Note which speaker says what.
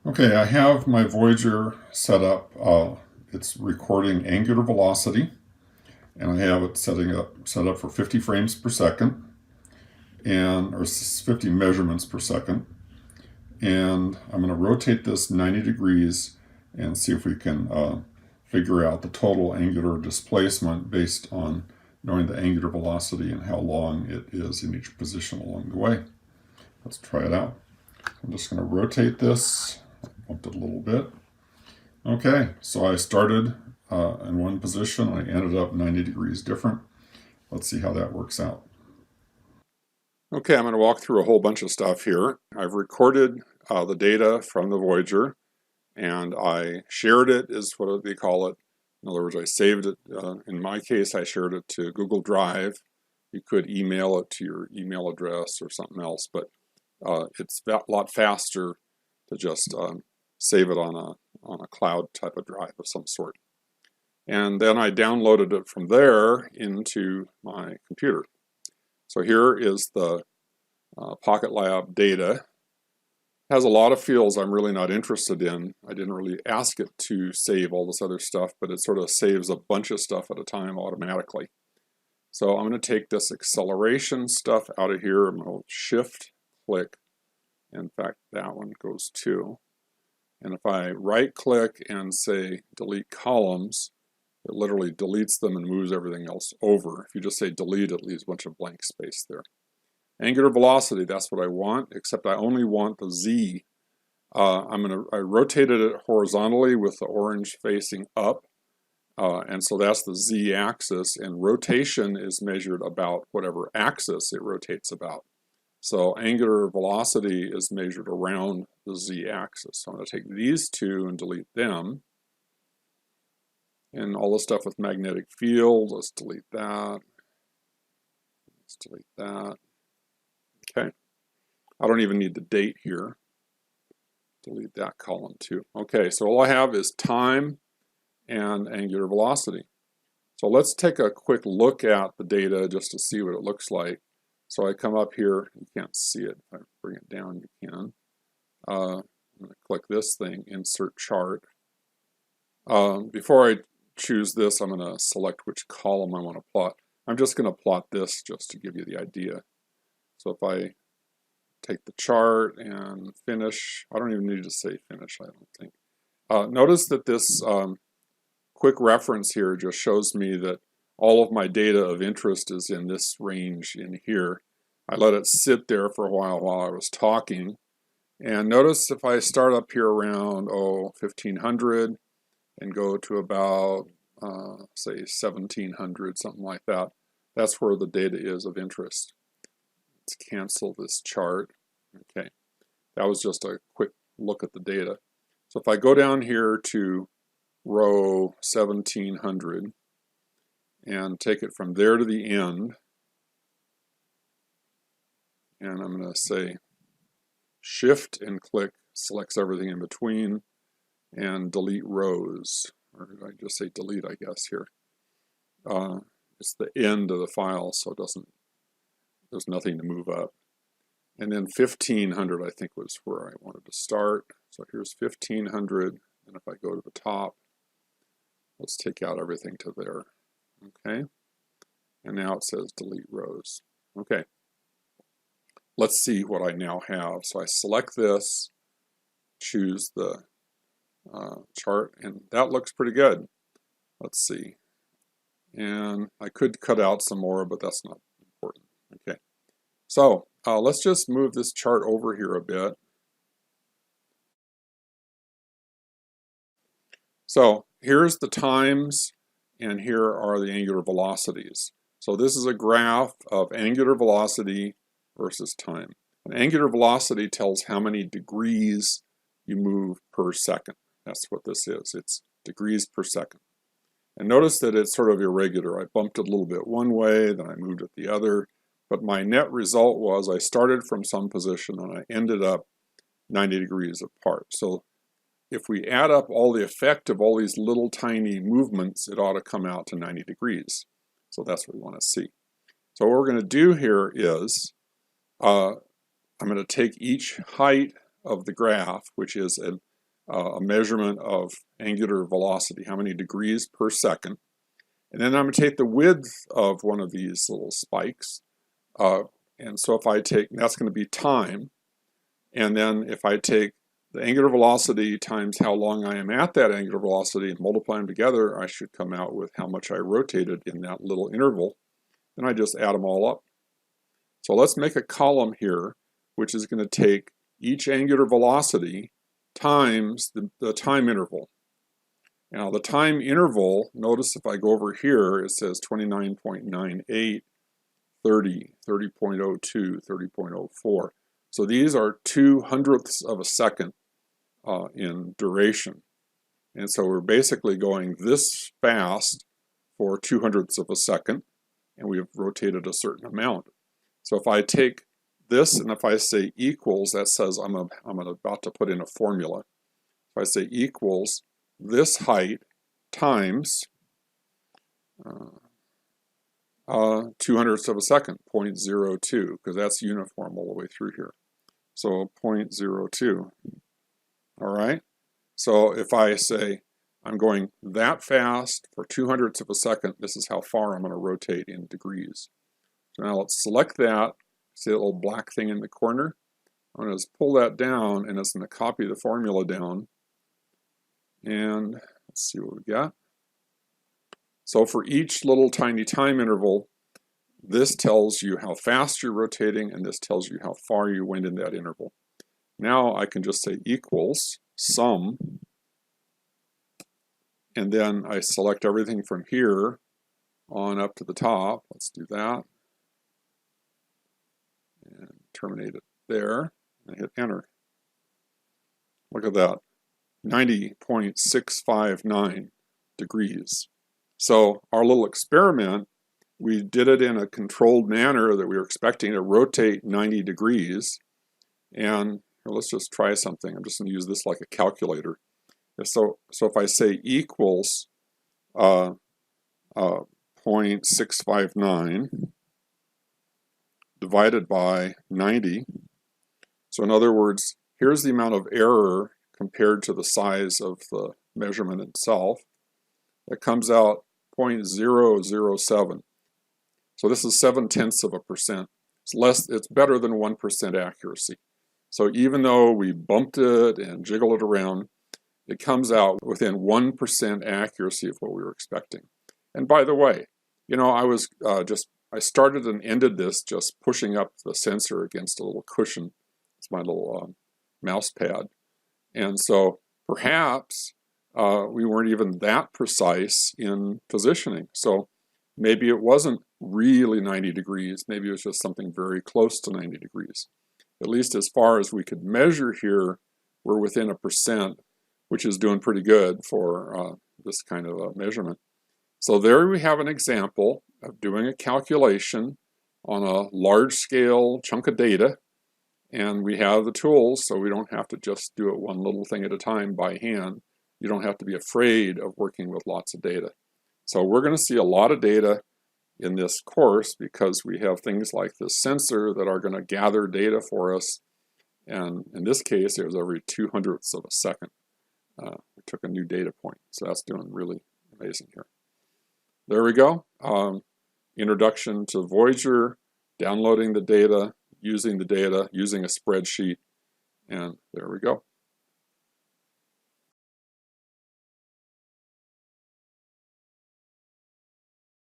Speaker 1: Okay, I have my Voyager set up. It's recording angular velocity, and I have it set up for 50 frames per second, or 50 measurements per second. And I'm going to rotate this 90 degrees and see if we can figure out the total angular displacement based on knowing the angular velocity and how long it is in each position along the way. Let's try it out. I'm just going to rotate this, bump it a little bit. Okay, so I started in one position. I ended up 90 degrees different. Let's see how that works out. Okay, I'm going to walk through a whole bunch of stuff here. I've recorded the data from the Voyager, and I shared it, is what they call it. In other words, I saved it. In my case, I shared it to Google Drive. You could email it to your email address or something else, but it's a lot faster to just save it on a cloud type of drive of some sort. And then I downloaded it from there into my computer. So here is the PocketLab data. It has a lot of fields I'm really not interested in. I didn't really ask it to save all this other stuff, but it sort of saves a bunch of stuff at a time automatically. So I'm going to take this acceleration stuff out of here. I'm going to shift click. In fact, that one goes too. And if I right click and say delete columns, it literally deletes them and moves everything else over. If you just say delete, it leaves a bunch of blank space there. Angular velocity, that's what I want, except I only want the Z. I rotated it horizontally with the orange facing up. And so that's the Z axis, and rotation is measured about whatever axis it rotates about. So angular velocity is measured around the Z axis. So I'm going to take these two and delete them. And all the stuff with magnetic field, let's delete that. Let's delete that. Okay. I don't even need the date here. Delete that column too. Okay, so all I have is time and angular velocity. So let's take a quick look at the data just to see what it looks like. So I come up here, you can't see it. If I bring it down, you can. I'm going to click this thing, insert chart. Before I choose this, I'm going to select which column I want to plot. I'm just going to plot this just to give you the idea. So if I take the chart and finish, I don't even need to say finish, I don't think. Notice that this quick reference here just shows me that all of my data of interest is in this range in here. I let it sit there for a while I was talking. And notice if I start up here around 1500 and go to about say 1700, something like that, that's where the data is of interest. Let's cancel this chart. Okay, that was just a quick look at the data. So if I go down here to row 1700 and take it from there to the end, and I'm going to say shift and click, selects everything in between, and delete rows, or I just say delete, I guess here. It's the end of the file, so there's nothing to move up. And then 1500 I think was where I wanted to start. So here's 1500, and if I go to the top, let's take out everything to there. Okay, and now it says delete rows. Okay, let's see what I now have. So I select this, choose the chart, and that looks pretty good. Let's see. And I could cut out some more, but that's not important. Okay, so let's just move this chart over here a bit. So here's the times, and here are the angular velocities. So this is a graph of angular velocity versus time. And angular velocity tells how many degrees you move per second. That's what this is. It's degrees per second. And notice that it's sort of irregular. I bumped it a little bit one way, then I moved it the other. But my net result was I started from some position and I ended up 90 degrees apart. So if we add up all the effect of all these little tiny movements, it ought to come out to 90 degrees. So that's what we want to see. So what we're going to do here is I'm going to take each height of the graph, which is a measurement of angular velocity, how many degrees per second. And then I'm going to take the width of one of these little spikes. And so if I take, that's going to be time. And then if I take the angular velocity times how long I am at that angular velocity and multiply them together, I should come out with how much I rotated in that little interval. Then I just add them all up. So let's make a column here, which is going to take each angular velocity times the time interval. Now the time interval, notice if I go over here, it says 29.98, 30, 30.02, 30.04. So these are 2/100ths of a second in duration. And so we're basically going this fast for 2/100ths of a second, and we have rotated a certain amount. So if I take this and if I say equals, that says I'm about to put in a formula. If I say equals this height times 2/100ths of a second, 0.02, because that's uniform all the way through here. So 0.02. All right. So if I say I'm going that fast for 2/100ths of a second, this is how far I'm going to rotate in degrees. So now let's select that. See that little black thing in the corner? I'm going to just pull that down, and it's going to copy the formula down. And let's see what we got. So for each little tiny time interval, this tells you how fast you're rotating, and this tells you how far you went in that interval. Now I can just say equals sum, and then I select everything from here on up to the top. Let's do that. And terminate it there, and hit enter. Look at that, 90.659 degrees. So our little experiment, we did it in a controlled manner that we were expecting to rotate 90 degrees. And let's just try something. I'm just going to use this like a calculator. So if I say equals 0.659 divided by 90. So in other words, here's the amount of error compared to the size of the measurement itself. It comes out 0.007. So this is 0.7%. It's better than 1% accuracy. So even though we bumped it and jiggled it around, it comes out within 1% accuracy of what we were expecting. And by the way, you know, I started and ended this just pushing up the sensor against a little cushion. It's my little mouse pad. And so perhaps we weren't even that precise in positioning. So maybe it wasn't really 90 degrees. Maybe it was just something very close to 90 degrees. At least as far as we could measure here, we're within 1%, which is doing pretty good for this kind of a measurement. So there we have an example of doing a calculation on a large scale chunk of data. And we have the tools, so we don't have to just do it one little thing at a time by hand. You don't have to be afraid of working with lots of data. So we're going to see a lot of data in this course because we have things like this sensor that are going to gather data for us. And in this case, it was every 2/100ths of a second. We took a new data point. So that's doing really amazing here. There we go. Introduction to Voyager, downloading the data, using a spreadsheet, and there we go.